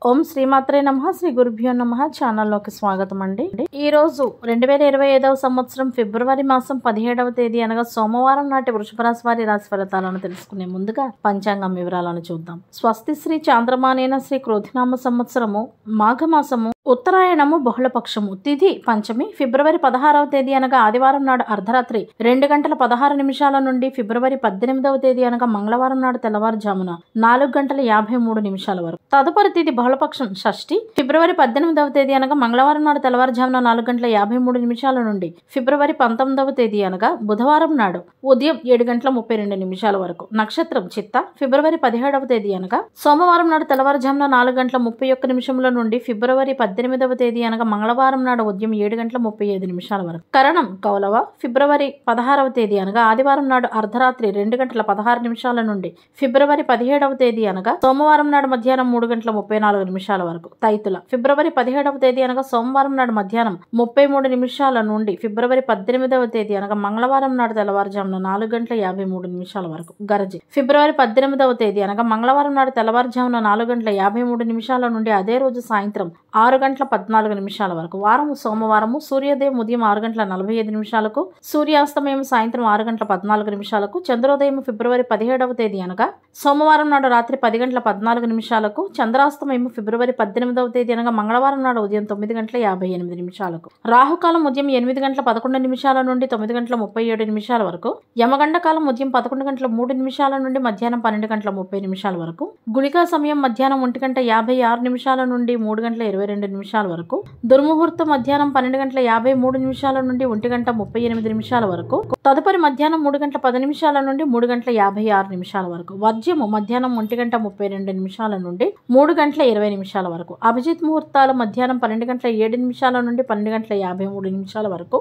ఓం శ్రీమాత్రే నమః. శ్రీ గురుభ్యో నమః. ఛానల్లోకి స్వాగతం అండి. ఈ రోజు 2025వ సంవత్సరం ఫిబ్రవరి మాసం 17వ తేదీ అనగా సోమవారం నాటి వృషభ రాశి వారి రాశి ఫలితాలను తెలుసుకునే ముందుగా పంచాంగం వివరాలను చూద్దాం. స్వస్తి శ్రీ చాంద్రమానేన శ్రీ క్రోధినామ సంవత్సరము మాఘమాసము ఉత్తరాయణము బహుళపక్షము తిథి పంచమి ఫిబ్రవరి 16వ తేదీ అనగా ఆదివారం నాడు అర్ధరాత్రి 2:16 నుండి ఫిబ్రవరి 18వ తేదీ అనగా మంగళవారం నాడు తెల్లవారుజామున 4:53 వరకు. తదుపరి తిథి బహుళపక్షం షష్ఠి ఫిబ్రవరి 18వ తేదీ అనగా మంగళవారం నాడు తెల్లవారుజామున 4:53 నుండి ఫిబ్రవరి 19వ తేదీ అనగా బుధవారం నాడు ఉదయం 7:32 వరకు. నక్షత్రం చిత్త ఫిబ్రవరి 17వ తేదీ అనగా సోమవారం నాడు తెల్లవారుజామున 4:31 నుండి ఫిబ్రవరి 18వ తేదీ అనగా మంగళవారం నాడు ఉదయం 7:35 వరకు. కరణం కౌలవ ఫిబ్రవరి 16వ తేదీ అనగా ఆదివారం నాడు అర్ధరాత్రి 2:16 నుండి ఫిబ్రవరి 17వ తేదీ అనగా సోమవారం నాడు మధ్యాహ్నం 3:34 వరకు. తైతుల ఫిబ్రవరి 17వ తేదీ అనగా సోమవారం నాడు మధ్యాహ్నం 33 నుండి ఫిబ్రవరి 18వ తేదీ అనగా మంగళవారం నాడు తెల్లవారుజామున 4:53 వరకు. గరజి ఫిబ్రవరి 18వ తేదీ అనగా మంగళవారం నాడు తెల్లవారుజామున 4:53 నుండి అదే రోజు సాయంత్రం 6:14 వరకు. వారము సోమవారము సూర్యోదయం ఉదయం 6:45 సూర్యాస్తమయం సాయంత్రం 6:14 చంద్రోదయం ఫిబ్రవరి 17వ తేదీ అనగా సోమవారం నాడు రాత్రి 10:14 చంద్రాస్తమయం ఫిబ్రవరి 18వ తేదీ అనగా మంగళవారం నాడు ఉదయం 9:58 రాహుకాలం ఉదయం 8:11 నుండి 9:37 వరకు. యమగండ కాలం ఉదయం 11:03 నుండి మధ్యాహ్నం 12:30 వరకు. గుళికా సమయం మధ్యాహ్నం 1:56 నుండి 3:22 వరకు. దుర్ముహూర్తం మధ్యాహ్నం 12:53 నుండి 1:38 వరకు. తదుపరి మధ్యాహ్నం 3:10 నుండి 3:56 వరకు. వర్జ్యము మధ్యాహ్నం 1:32 నుండి 3:20 వరకు. అభిజిత్ ముహూర్తాలు మధ్యాహ్నం 12:07 నుండి 12:53 వరకు.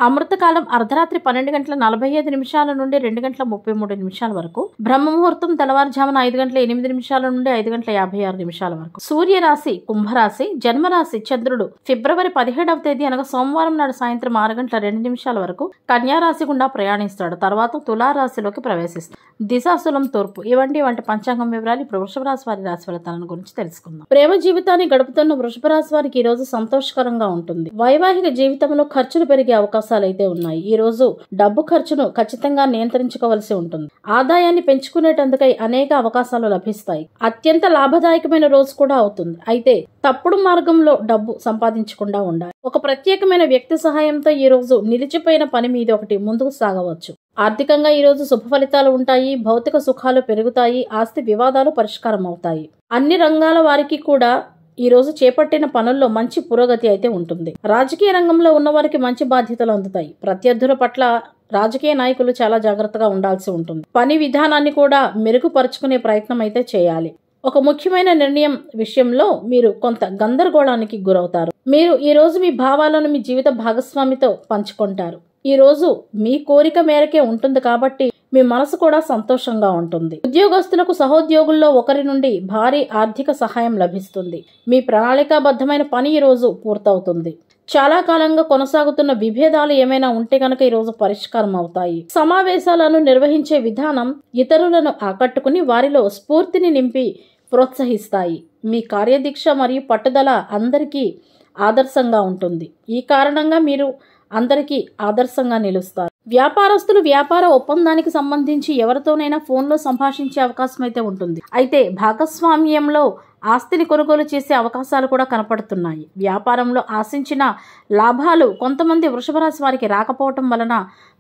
అమృతకాలం అర్ధరాత్రి 12:45 నుండి 2:33 వరకు. బ్రహ్మ ముహూర్తం తెల్లవారుజామున 5:08 నుండి 5:56 వరకు. సూర్యరాశి కుంభరాశి జన్మరాశి చంద్రుడు ఫిబ్రవరి 17వ తేదీ అనగా సోమవారం నాడు సాయంత్రం 6:02 వరకు కన్యారాశి గుండా ప్రయాణిస్తాడు. తర్వాత తులారాశిలోకి ప్రవేశిస్తాడు. దిశాశూలం తూర్పు. ఇవంటి వంటి పంచాంగం వివరాలు ఇప్పుడు వృషభ రాశి వారి రాశి ఫలితాలను గురించి తెలుసుకుందాం. ప్రేమ జీవితాన్ని గడుపుతున్న వృషభ రాశి వారికి ఈ రోజు సంతోషకరంగా ఉంటుంది. వైవాహిక జీవితంలో ఖర్చులు పెరిగే అవకాశాలు అయితే ఉన్నాయి. ఈ రోజు డబ్బు ఖర్చును ఖచ్చితంగా నియంత్రించుకోవాల్సి ఉంటుంది. ఆదాయాన్ని పెంచుకునేటందుకై అనేక అవకాశాలు లభిస్తాయి. అత్యంత లాభదాయకమైన రోజు కూడా అవుతుంది. అయితే తప్పుడు మార్గంలో డబ్బు సంపాదించకుండా ఉండాలి. ఒక ప్రత్యేకమైన వ్యక్తి సహాయంతో ఈ రోజు నిలిచిపోయిన పని మీద ఒకటి ముందుకు సాగవచ్చు. ఆర్థికంగా ఈ రోజు శుభ ఫలితాలు ఉంటాయి. భౌతిక సుఖాలు పెరుగుతాయి. ఆస్తి వివాదాలు పరిష్కారం అవుతాయి. అన్ని రంగాల వారికి కూడా ఈ రోజు చేపట్టిన పనుల్లో మంచి పురోగతి అయితే ఉంటుంది. రాజకీయ రంగంలో ఉన్న వారికి మంచి బాధ్యతలు అందుతాయి. ప్రత్యర్థుల పట్ల రాజకీయ నాయకులు చాలా జాగ్రత్తగా ఉండాల్సి ఉంటుంది. పని విధానాన్ని కూడా మెరుగుపరుచుకునే ప్రయత్నం అయితే చేయాలి. ఒక ముఖ్యమైన నిర్ణయం విషయంలో మీరు కొంత గందరగోళానికి గురవుతారు. మీరు ఈ రోజు మీ భావాలను మీ జీవిత భాగస్వామితో పంచుకుంటారు. ఈ రోజు మీ కోరిక మేరకే ఉంటుంది కాబట్టి మీ మనసు కూడా సంతోషంగా ఉంటుంది. ఉద్యోగస్తులకు సహోద్యోగుల్లో ఒకరి నుండి భారీ ఆర్థిక సహాయం లభిస్తుంది. మీ ప్రణాళికాబద్ధమైన పని ఈ రోజు పూర్తవుతుంది. చాలా కాలంగా కొనసాగుతున్న విభేదాలు ఏమైనా ఉంటే కనుక ఈ రోజు పరిష్కారం అవుతాయి. సమావేశాలను నిర్వహించే విధానం ఇతరులను ఆకట్టుకుని వారిలో స్ఫూర్తిని నింపి ప్రోత్సహిస్తాయి. మీ కార్యదీక్ష మరియు పట్టుదల అందరికీ ఆదర్శంగా ఉంటుంది. ఈ కారణంగా మీరు అందరికీ ఆదర్శంగా నిలుస్తారు. వ్యాపారస్తులు వ్యాపార ఒప్పందానికి సంబంధించి ఎవరితోనైనా ఫోన్లో సంభాషించే అవకాశం అయితే ఉంటుంది. అయితే భాగస్వామ్యంలో ఆస్తిని కొనుగోలు చేసే అవకాశాలు కూడా కనపడుతున్నాయి. వ్యాపారంలో ఆశించిన లాభాలు కొంతమంది వృషభ రాశి వారికి రాకపోవటం వలన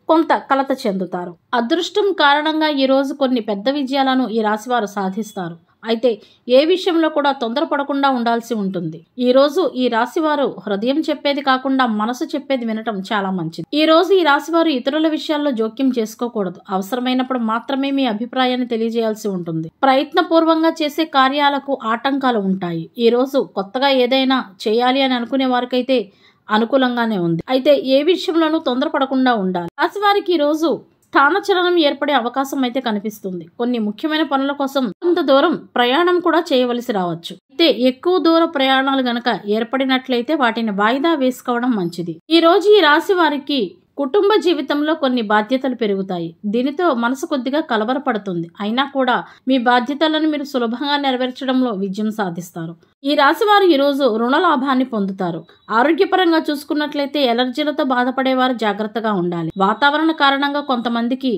కొంత కలత చెందుతారు. అదృష్టం కారణంగా ఈ రోజు కొన్ని పెద్ద విజయాలను ఈ రాశి వారు సాధిస్తారు. అయితే ఏ విషయంలో కూడా తొందరపడకుండా ఉండాల్సి ఉంటుంది. ఈ రోజు ఈ రాశివారు హృదయం చెప్పేది కాకుండా మనసు చెప్పేది వినటం చాలా మంచిది. ఈ రోజు ఈ రాశివారు ఇతరుల విషయాల్లో జోక్యం చేసుకోకూడదు. అవసరమైనప్పుడు మాత్రమే మీ అభిప్రాయాన్ని తెలియజేయాల్సి ఉంటుంది. ప్రయత్నపూర్వంగా చేసే కార్యాలకు ఆటంకాలు ఉంటాయి. ఈ రోజు కొత్తగా ఏదైనా చేయాలి అని అనుకునే వారికైతే అనుకూలంగానే ఉంది. అయితే ఏ విషయంలోనూ తొందరపడకుండా ఉండాలి. రాశివారికి ఈ రోజు స్థానచలనం ఏర్పడే అవకాశం అయితే కనిపిస్తుంది. కొన్ని ముఖ్యమైన పనుల కోసం కొంత దూరం ప్రయాణం కూడా చేయవలసి రావచ్చు. అయితే ఎక్కువ దూర ప్రయాణాలు గనక ఏర్పడినట్లయితే వాటిని వాయిదా వేసుకోవడం మంచిది. ఈ రోజు ఈ రాశి వారికి కుటుంబ జీవితంలో కొన్ని బాధ్యతలు పెరుగుతాయి. దీనితో మనసు కొద్దిగా కలవరపడుతుంది. అయినా కూడా మీ బాధ్యతలను మీరు సులభంగా నెరవేర్చడంలో విజయం సాధిస్తారు. ఈ రాశి వారు ఈరోజు రుణ లాభాన్ని పొందుతారు. ఆరోగ్యపరంగా చూసుకున్నట్లయితే ఎలర్జీలతో బాధపడేవారు జాగ్రత్తగా ఉండాలి. వాతావరణ కారణంగా కొంతమందికి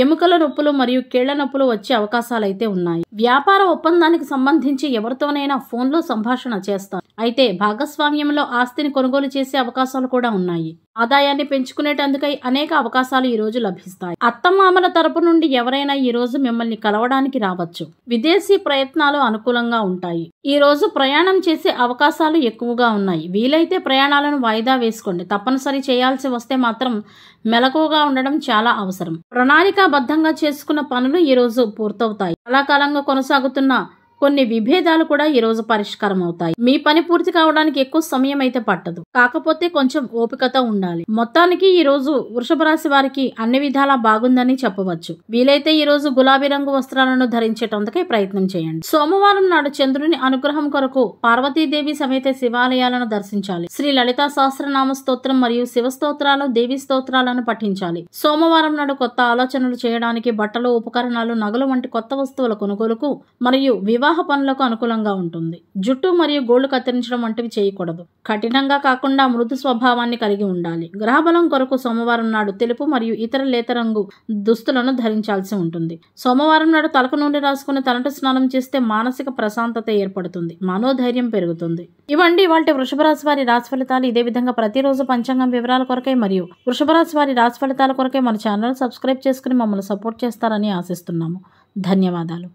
ఎముకల నొప్పులు మరియు కీళ్ల నొప్పులు వచ్చే అవకాశాలైతే ఉన్నాయి. వ్యాపార ఒప్పందానికి సంబంధించి ఎవరితోనైనా ఫోన్లో సంభాషణ చేస్తారు. అయితే భాగస్వామ్యంలో ఆస్తిని కొనుగోలు చేసే అవకాశాలు కూడా ఉన్నాయి. ఆదాయాన్ని పెంచుకునేటందుకై అనేక అవకాశాలు ఈ రోజు లభిస్తాయి. అత్తమామల తరపు నుండి ఎవరైనా ఈ రోజు మిమ్మల్ని కలవడానికి రావచ్చు. విదేశీ ప్రయత్నాలు అనుకూలంగా ఉంటాయి. ఈ రోజు ప్రయాణం చేసే అవకాశాలు ఎక్కువగా ఉన్నాయి. వీలైతే ప్రయాణాలను వాయిదా వేసుకోండి. తప్పనిసరి చేయాల్సి వస్తే మాత్రం మెలకువగా ఉండడం చాలా అవసరం. ప్రణాళికాబద్ధంగా చేసుకున్న పనులు ఈ రోజు పూర్తవుతాయి. చాలా కాలంగా కొనసాగుతున్న కొన్ని విభేదాలు కూడా ఈ రోజు పరిష్కారం అవుతాయి. మీ పని పూర్తి కావడానికి ఎక్కువ సమయం అయితే పట్టదు. కాకపోతే కొంచెం ఓపికతో ఉండాలి. మొత్తానికి ఈ రోజు వృషభ రాశి వారికి అన్ని విధాలా బాగుందని చెప్పవచ్చు. వీలైతే ఈ రోజు గులాబీ రంగు వస్త్రాలను ధరించేటందుకే ప్రయత్నం చేయండి. సోమవారం నాడు చంద్రుని అనుగ్రహం కొరకు పార్వతీదేవి సమేత శివాలయాలను దర్శించాలి. శ్రీ లలితా సహస్రనామ స్తోత్రం మరియు శివ స్తోత్రాలు, దేవి స్తోత్రాలను పఠించాలి. సోమవారం నాడు కొత్త ఆలోచనలు చేయడానికి, బట్టలు, ఉపకరణాలు, నగలు వంటి కొత్త వస్తువుల కొనుగోలుకు మరియు వివాహ పనులకు అనుకూలంగా ఉంటుంది. జుట్టు మరియు గోళ్లు కత్తిరించడం వంటివి చేయకూడదు. కఠినంగా కాకుండా మృదు స్వభావాన్ని కలిగి ఉండాలి. గ్రహబలం కొరకు సోమవారం నాడు తెలుపు మరియు ఇతర లేత రంగు దుస్తులను ధరించాల్సి ఉంటుంది. సోమవారం నాడు తలకు నూనె రాసుకుని తలంటు స్నానం చేస్తే మానసిక ప్రశాంతత ఏర్పడుతుంది. మనోధైర్యం పెరుగుతుంది. ఇవండి వాటి వృషభ రాశి వారి రాశి ఫలితాలు. ఇదే విధంగా ప్రతిరోజు పంచాంగం వివరాల కొరకై మరియు వృషభ రాశి వారి రాశి ఫలితాల కొరకై మన ఛానల్ సబ్స్క్రైబ్ చేసుకుని మమ్మల్ని సపోర్ట్ చేస్తారని ఆశిస్తున్నాము. ధన్యవాదాలు.